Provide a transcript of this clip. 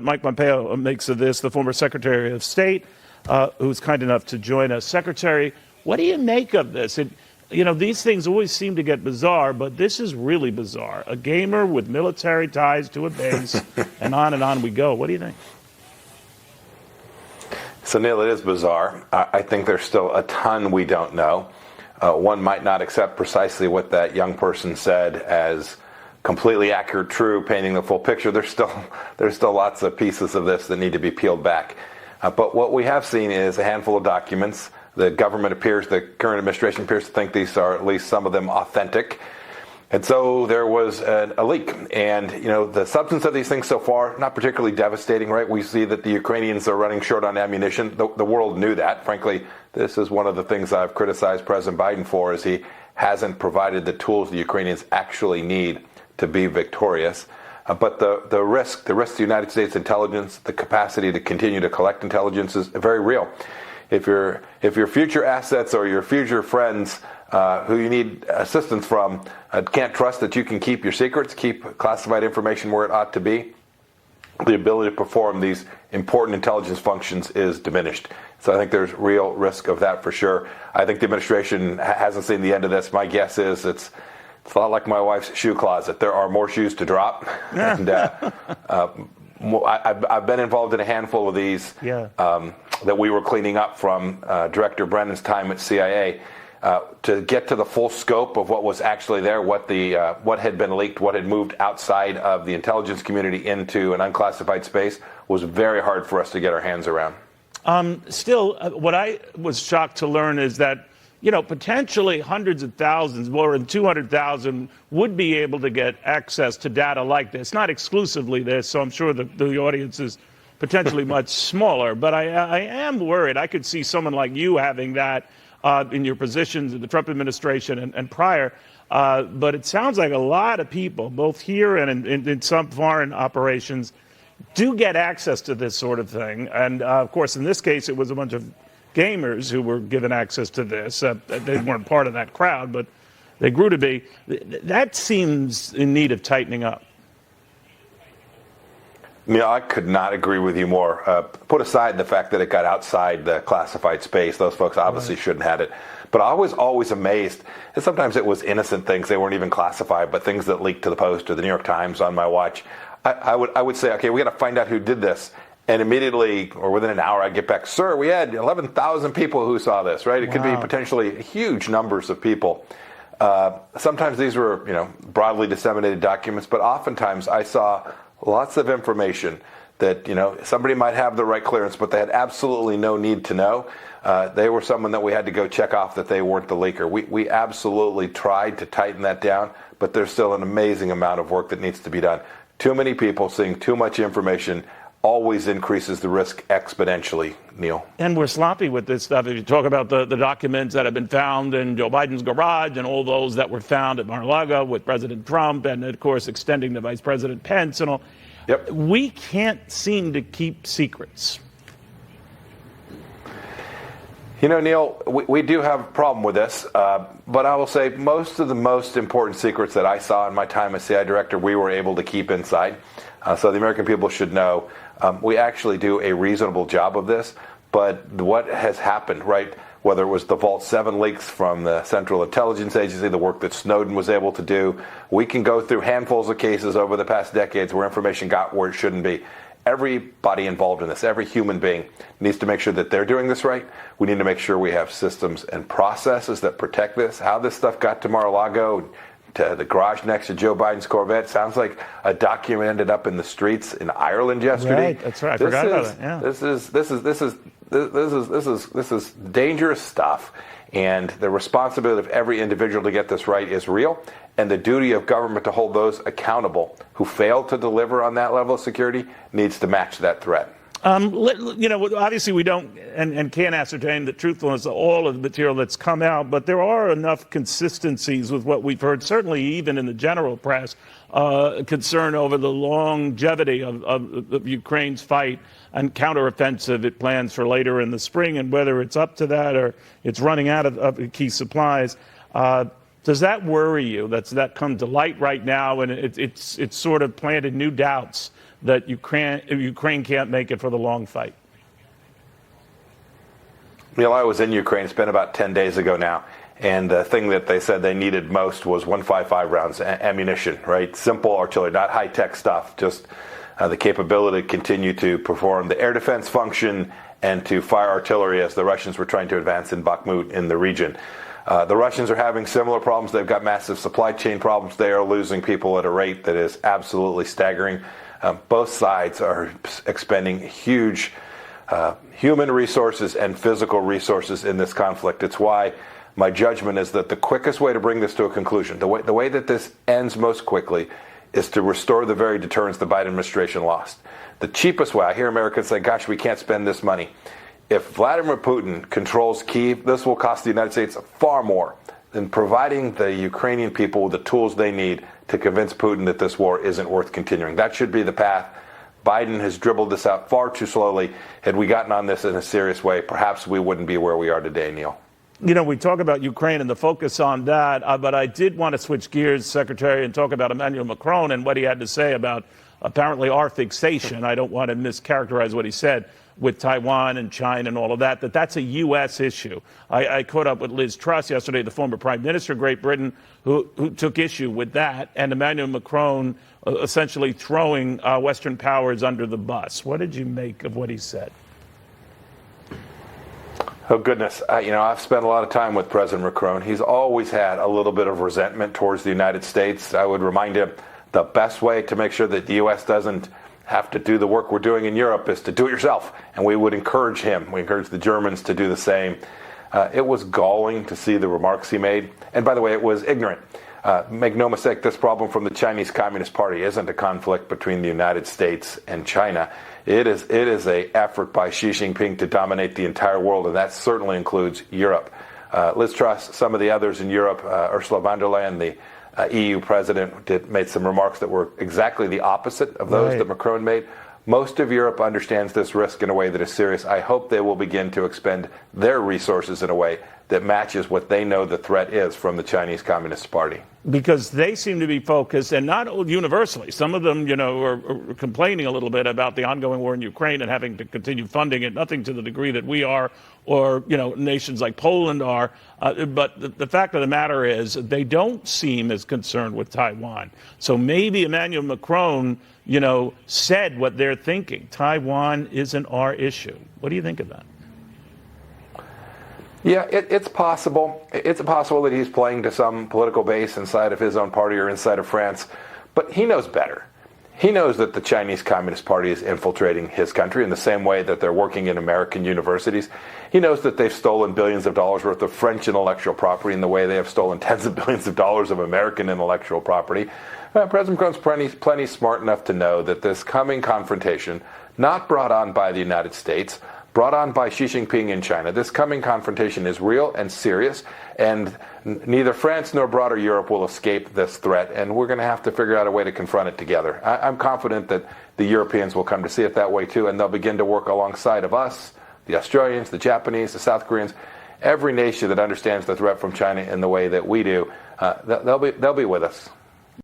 Mike Pompeo makes of this, the former Secretary of State, who's kind enough to join us. Secretary, what do you make of this? These things always seem to get bizarre, but this is really bizarre. A gamer with military ties to a base, and on we go. What do you think? So, Neil, it is bizarre. I think there's still a ton we don't know. One might not accept precisely what that young person said as completely accurate, true, painting the full picture. There's still lots of pieces of this that need to be peeled back. But what we have seen is a handful of documents. The current administration appears to think these are, at least some of them, authentic. And so there was a leak. And, the substance of these things so far, not particularly devastating, right? We see that the Ukrainians are running short on ammunition. The world knew that. Frankly, this is one of the things I've criticized President Biden for, is he hasn't provided the tools the Ukrainians actually need to be victorious. But the risk to the United States intelligence, the capacity to continue to collect intelligence is very real. If your future assets or your future friends who you need assistance from can't trust that you can keep your secrets, keep classified information where it ought to be, the ability to perform these important intelligence functions is diminished. So I think there's real risk of that for sure. I think the administration hasn't seen the end of this. My guess is it's a lot like my wife's shoe closet. There are more shoes to drop. And I've been involved in a handful of these that we were cleaning up from Director Brennan's time at CIA. To get to the full scope of what was actually there, what had been leaked, what had moved outside of the intelligence community into an unclassified space, was very hard for us to get our hands around. Still, what I was shocked to learn is that, potentially hundreds of thousands, more than 200,000, would be able to get access to data like this. Not exclusively this, so I'm sure the audience is potentially much smaller. But I am worried. I could see someone like you having that in your positions in the Trump administration and prior. But it sounds like a lot of people, both here and in some foreign operations, do get access to this sort of thing. And, of course, in this case, it was a bunch of gamers who were given access to this. They weren't part of that crowd, but they grew to be. That seems in need of tightening up. Yeah, I could not agree with you more. Put aside the fact that it got outside the classified space. Those folks obviously shouldn't have it. But I was always amazed. And sometimes it was innocent things. They weren't even classified, but things that leaked to the Post or the New York Times on my watch. I would say, okay, we got to find out who did this. And immediately, or within an hour, I'd get back, sir, we had 11,000 people who saw this, right? It could be potentially huge numbers of people. Sometimes these were, broadly disseminated documents, but oftentimes I saw lots of information that, somebody might have the right clearance, but they had absolutely no need to know. They were someone that we had to go check off that they weren't the leaker. We absolutely tried to tighten that down, but there's still an amazing amount of work that needs to be done. Too many people seeing too much information always increases the risk exponentially, Neil. And we're sloppy with this stuff. If you talk about the documents that have been found in Joe Biden's garage and all those that were found at Mar-a-Lago with President Trump and, of course, extending to Vice President Pence and all. Yep. We can't seem to keep secrets. Neil, we do have a problem with this, but I will say most of the most important secrets that I saw in my time as CIA director, we were able to keep inside. So the American people should know we actually do a reasonable job of this. But what has happened, right, whether it was the Vault 7 leaks from the Central Intelligence Agency, the work that Snowden was able to do, we can go through handfuls of cases over the past decades where information got where it shouldn't be. Everybody involved in this, every human being, needs to make sure that they're doing this right. We need to make sure we have systems and processes that protect this. How this stuff got to Mar-a-Lago, to the garage next to Joe Biden's Corvette, sounds like a document ended up in the streets in Ireland yesterday. Right, that's right. I forgot about it. Yeah. This is dangerous stuff, and the responsibility of every individual to get this right is real, and the duty of government to hold those accountable who fail to deliver on that level of security needs to match that threat. Obviously we don't and can't ascertain the truthfulness of all of the material that's come out, but there are enough consistencies with what we've heard, certainly even in the general press, concern over the longevity of Ukraine's fight and counteroffensive it plans for later in the spring, and whether it's up to that or it's running out of key supplies. Does that worry you? That's come to light right now, and it's sort of planted new doubts that Ukraine can't make it for the long fight? Neil, I was in Ukraine. It's been about 10 days ago now. And the thing that they said they needed most was 155 rounds ammunition, right? Simple artillery, not high-tech stuff, just the capability to continue to perform the air defense function and to fire artillery as the Russians were trying to advance in Bakhmut in the region. The Russians are having similar problems. They've got massive supply chain problems. They are losing people at a rate that is absolutely staggering. Both sides are expending huge human resources and physical resources in this conflict. It's why my judgment is that the quickest way to bring this to a conclusion, the way that this ends most quickly, is to restore the very deterrence the Biden administration lost. The cheapest way, I hear Americans say, gosh, we can't spend this money. If Vladimir Putin controls Kyiv, this will cost the United States far more than providing the Ukrainian people with the tools they need to convince Putin that this war isn't worth continuing. That should be the path. Biden has dribbled this out far too slowly. Had we gotten on this in a serious way, perhaps we wouldn't be where we are today, Neil. You know, we talk about Ukraine and the focus on that, but I did want to switch gears, Secretary, and talk about Emmanuel Macron and what he had to say about apparently our fixation. I don't want to mischaracterize what he said with Taiwan and China and all of that, that's a U.S. issue. I caught up with Liz Truss yesterday, the former Prime Minister of Great Britain, who took issue with that, and Emmanuel Macron essentially throwing Western powers under the bus. What did you make of what he said? Oh, goodness. I've spent a lot of time with President Macron. He's always had a little bit of resentment towards the United States. I would remind him the best way to make sure that the U.S. doesn't have to do the work we're doing in Europe is to do it yourself. And we would encourage him. We encourage the Germans to do the same. It was galling to see the remarks he made. And by the way, it was ignorant. Make no mistake, this problem from the Chinese Communist Party isn't a conflict between the United States and China. It is an effort by Xi Jinping to dominate the entire world, and that certainly includes Europe. Liz Truss, some of the others in Europe, Ursula von der Leyen, the EU president, made some remarks that were exactly the opposite of those that Macron made. Most of Europe understands this risk in a way that is serious. I hope they will begin to expend their resources in a way that matches what they know the threat is from the Chinese Communist Party. Because they seem to be focused, and not universally. Some of them, are complaining a little bit about the ongoing war in Ukraine and having to continue funding it, nothing to the degree that we are or, nations like Poland are. But the fact of the matter is they don't seem as concerned with Taiwan. So maybe Emmanuel Macron, said what they're thinking. Taiwan isn't our issue. What do you think of that? Yeah, it's possible. It's possible that he's playing to some political base inside of his own party or inside of France. But he knows better. He knows that the Chinese Communist Party is infiltrating his country in the same way that they're working in American universities. He knows that they've stolen billions of dollars worth of French intellectual property in the way they have stolen tens of billions of dollars of American intellectual property. President Macron's plenty smart enough to know that this coming confrontation, not brought on by the United States, brought on by Xi Jinping in China, this coming confrontation is real and serious, and neither France nor broader Europe will escape this threat, and we're going to have to figure out a way to confront it together. I'm confident that the Europeans will come to see it that way too, and they'll begin to work alongside of us, the Australians, the Japanese, the South Koreans, every nation that understands the threat from China in the way that we do. They'll be with us.